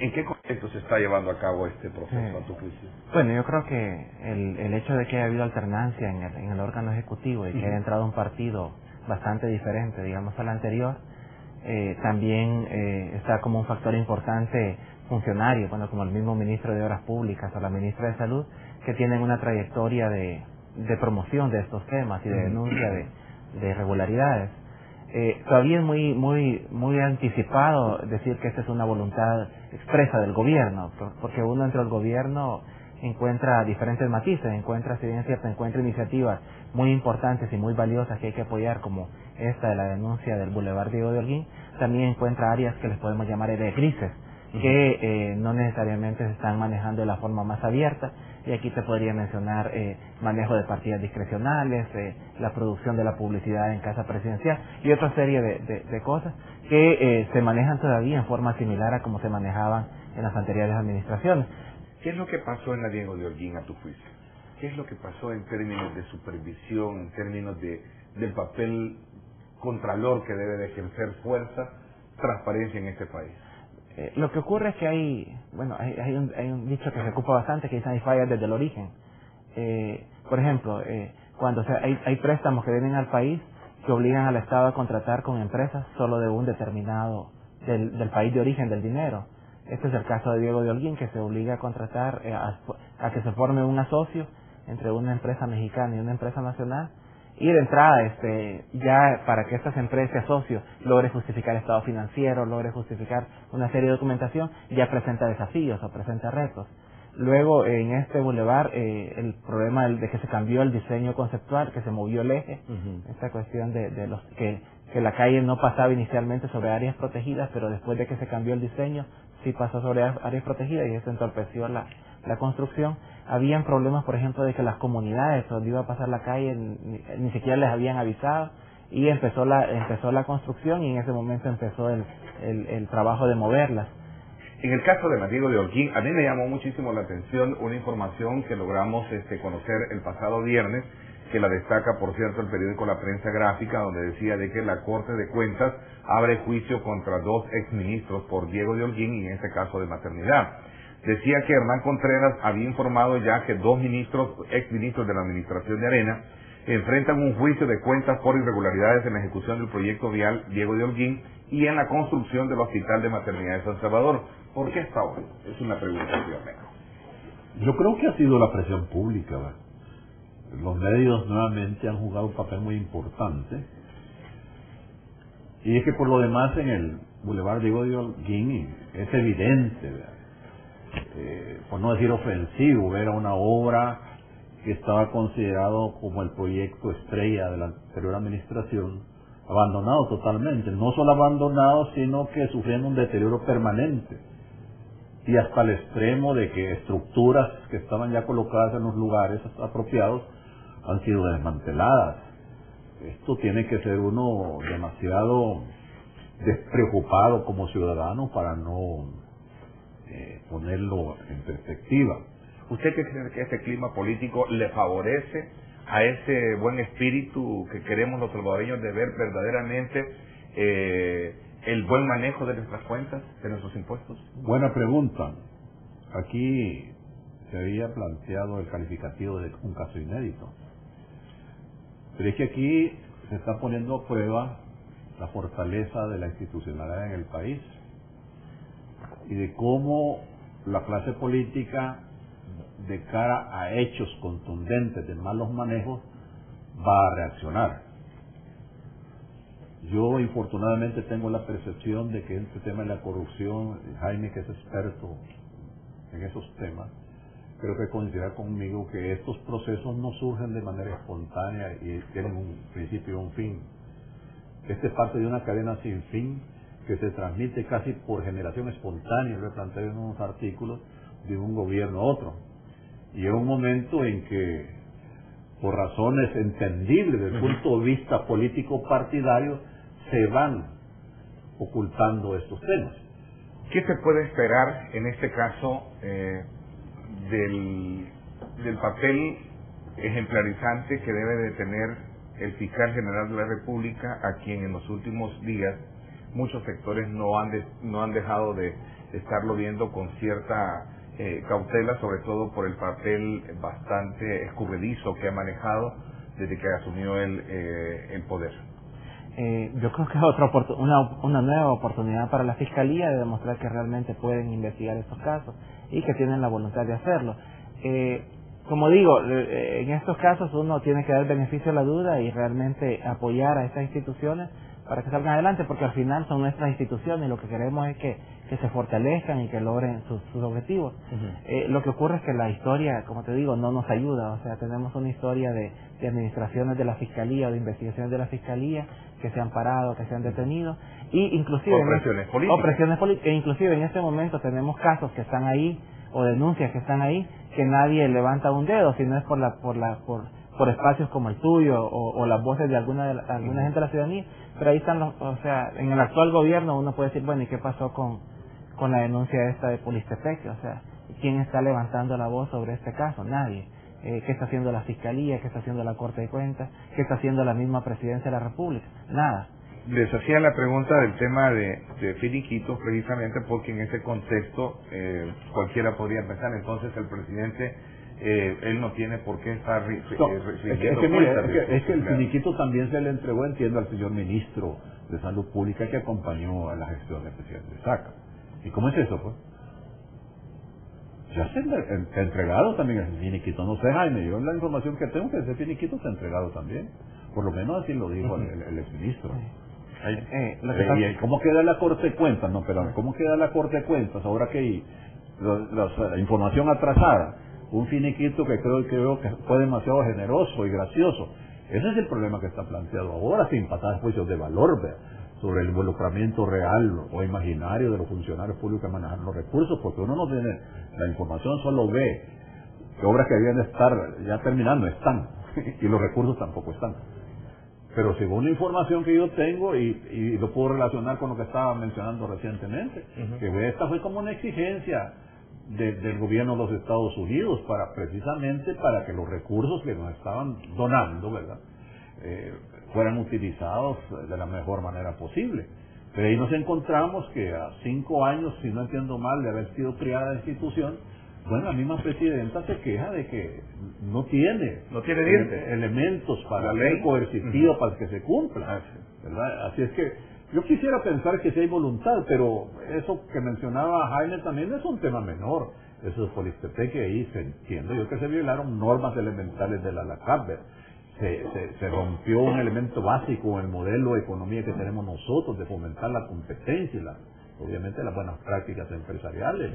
¿En qué contexto se está llevando a cabo este proceso, a tu juicio? Bueno, yo creo que el hecho de que haya habido alternancia en el órgano ejecutivo y que haya entrado un partido bastante diferente, digamos, al anterior, también está como un factor importante funcionario, bueno, como el mismo ministro de Obras Públicas o la ministra de Salud, que tienen una trayectoria de promoción de estos temas y de denuncia de irregularidades. Todavía es muy anticipado decir que esta es una voluntad expresa del gobierno, porque uno dentro del gobierno encuentra diferentes matices, encuentra, si bien es cierto, encuentra iniciativas muy importantes y muy valiosas que hay que apoyar, como esta de la denuncia del Boulevard Diego de Holguín. También encuentra áreas que les podemos llamar de grises, que no necesariamente se están manejando de la forma más abierta, y aquí te podría mencionar manejo de partidas discrecionales, la producción de la publicidad en casa presidencial y otra serie de cosas que se manejan todavía en forma similar a como se manejaban en las anteriores administraciones. ¿Qué es lo que pasó en la Diego de Holguín, a tu juicio? ¿Qué es lo que pasó en términos de supervisión, en términos del papel contralor que debe de ejercer fuerza, transparencia en este país? Lo que ocurre es que hay un dicho que se ocupa bastante, que dicen hay fallas desde el origen. Por ejemplo, cuando hay préstamos que vienen al país que obligan al Estado a contratar con empresas solo de un determinado, del país de origen del dinero. Este es el caso de Diego de Holguín, que se obliga a contratar, a que se forme un asocio entre una empresa mexicana y una empresa nacional. Y de entrada, ya para que estas empresas socios logre justificar estado financiero, logre justificar una serie de documentación, ya presenta desafíos o presenta retos. Luego, en este bulevar, el problema de que se cambió el diseño conceptual, que se movió el eje, esta cuestión de los que la calle no pasaba inicialmente sobre áreas protegidas, pero después de que se cambió el diseño, sí pasó sobre áreas protegidas y eso entorpeció la construcción. Habían problemas, por ejemplo, de que las comunidades donde iba a pasar la calle ni siquiera les habían avisado, y empezó la construcción, y en ese momento empezó el trabajo de moverlas. En el caso de la Diego de Holguín, a mí me llamó muchísimo la atención una información que logramos conocer el pasado viernes, que la destaca, por cierto, el periódico La Prensa Gráfica, donde decía de que la Corte de Cuentas abre juicio contra 2 exministros por Diego de Holguín, y en este caso de maternidad. Decía que Hernán Contreras había informado ya que 2 exministros de la administración de Arena enfrentan un juicio de cuentas por irregularidades en la ejecución del proyecto vial Diego de Holguín y en la construcción del Hospital de Maternidad de San Salvador. ¿Por qué hasta ahora? Es una pregunta, señor Neco. Yo creo que ha sido la presión pública, ¿verdad? Los medios nuevamente han jugado un papel muy importante, y es que por lo demás en el Boulevard Diego de Holguín es evidente, ¿verdad? Por no decir ofensivo, ver a una obra que estaba considerado como el proyecto estrella de la anterior administración abandonado totalmente, no solo abandonado, sino que sufriendo un deterioro permanente, y hasta el extremo de que estructuras que estaban ya colocadas en los lugares apropiados han sido desmanteladas. Esto tiene que ser uno demasiado despreocupado como ciudadano para no ponerlo en perspectiva. ¿Usted cree que este clima político le favorece a ese buen espíritu que queremos los salvadoreños de ver verdaderamente el buen manejo de nuestras cuentas, de nuestros impuestos? Buena pregunta. Aquí se había planteado el calificativo de un caso inédito, pero es que aquí se está poniendo a prueba la fortaleza de la institucionalidad en el país y de cómo la clase política, de cara a hechos contundentes de malos manejos, va a reaccionar. Yo infortunadamente tengo la percepción de que este tema de la corrupción, Jaime, que es experto en esos temas, creo que coincidirá conmigo que estos procesos no surgen de manera espontánea y tienen un principio y un fin. Este es parte de una cadena sin fin que se transmite casi por generación espontánea, lo he planteado en unos artículos, de un gobierno a otro. Y llega un momento en que, por razones entendibles desde el punto de vista político partidario, se van ocultando estos temas. ¿Qué se puede esperar en este caso del papel ejemplarizante que debe de tener el fiscal general de la República, a quien en los últimos días muchos sectores no han dejado de estarlo viendo con cierta cautela, sobre todo por el papel bastante escurridizo que ha manejado desde que asumió el poder. Yo creo que es una nueva oportunidad para la Fiscalía de demostrar que realmente pueden investigar estos casos y que tienen la voluntad de hacerlo. Como digo, en estos casos uno tiene que dar beneficio a la duda y realmente apoyar a estas instituciones para que salgan adelante, porque al final son nuestras instituciones y lo que queremos es que se fortalezcan y que logren sus objetivos. Lo que ocurre es que la historia, como te digo, no nos ayuda. O sea, tenemos una historia de administraciones de la Fiscalía o de investigaciones de la Fiscalía que se han parado, que se han detenido, y inclusive opresiones políticas. E inclusive en este momento tenemos casos que están ahí o denuncias que están ahí que nadie levanta un dedo, si no es por espacios como el tuyo o las voces de alguna gente de la ciudadanía. Pero ahí están o sea, en el actual gobierno uno puede decir, bueno, ¿y qué pasó con la denuncia esta de Polistepec? O sea, ¿quién está levantando la voz sobre este caso? Nadie. ¿Qué está haciendo la Fiscalía? ¿Qué está haciendo la Corte de Cuentas? ¿Qué está haciendo la misma Presidencia de la República? Nada. Les hacía la pregunta del tema de finiquitos precisamente porque en ese contexto cualquiera podría pensar, entonces el presidente él no tiene por qué estar es que el finiquito también se le entregó, entiendo, al señor ministro de Salud Pública que acompañó a la gestión del presidente Saca. ¿Y cómo es eso, pues? Ya se ha entregado también el finiquito. No sé, Jaime, yo la información que tengo que ese finiquito se ha entregado también. Por lo menos así lo dijo el exministro. ¿Y cómo queda la Corte de Cuentas? No, pero ¿cómo queda la Corte de Cuentas ahora que hay la información atrasada? Un finiquito que creo que fue demasiado generoso y gracioso. Ese es el problema que está planteado ahora, sin pasar juicios de valor, ¿verdad?, sobre el involucramiento real o imaginario de los funcionarios públicos que manejan los recursos, porque uno no tiene la información, solo ve que obras que debían de estar ya terminando están, y los recursos tampoco están. Pero según la información que yo tengo, y lo puedo relacionar con lo que estaba mencionando recientemente, que esta fue como una exigencia del gobierno de los Estados Unidos precisamente para que los recursos que nos estaban donando, ¿verdad?, fueran utilizados de la mejor manera posible. Pero ahí nos encontramos que a 5 años, si no entiendo mal, de haber sido creada la institución, bueno, la misma presidenta se queja de que no tiene elementos para la ley coercitiva para que se cumpla, ¿verdad? Así es que yo quisiera pensar que sí hay voluntad, pero eso que mencionaba Jaime también es un tema menor. Eso es Polistepec, que ahí se entiende yo que se violaron normas elementales de la LACAP. Se rompió un elemento básico en el modelo de economía que tenemos nosotros, de fomentar la competencia y obviamente las buenas prácticas empresariales.